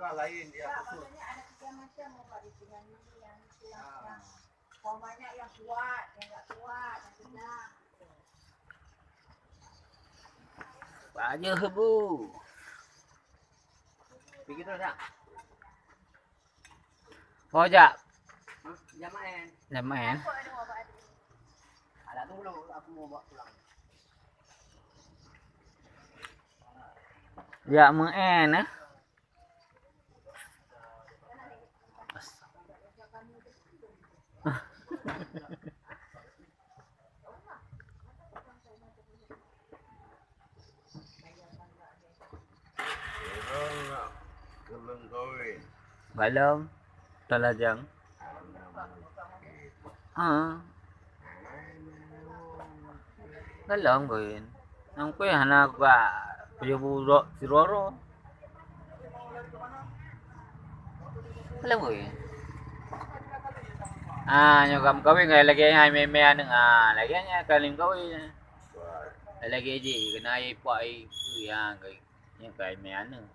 lain dia khusus. Banyak ada tiga macam obat itu yang banyak yang kuat, yang tak kuat, yang sedang. Banyak bu. Pergi tu tak? Oh jak. Jam main. Dah main. Apa ada obat itu? Ada tunggu dulu aku mau bawa pulang. Jak main ah. Belum. Telajang. Belum koin. Ang koy anak ba payuburo si Roro. Belum koin. Nyokam kawin ngay lagi hai meme aneng lagi nya kalim kawin. Lagi ji kena ai pai yang kai nya kai me aneng.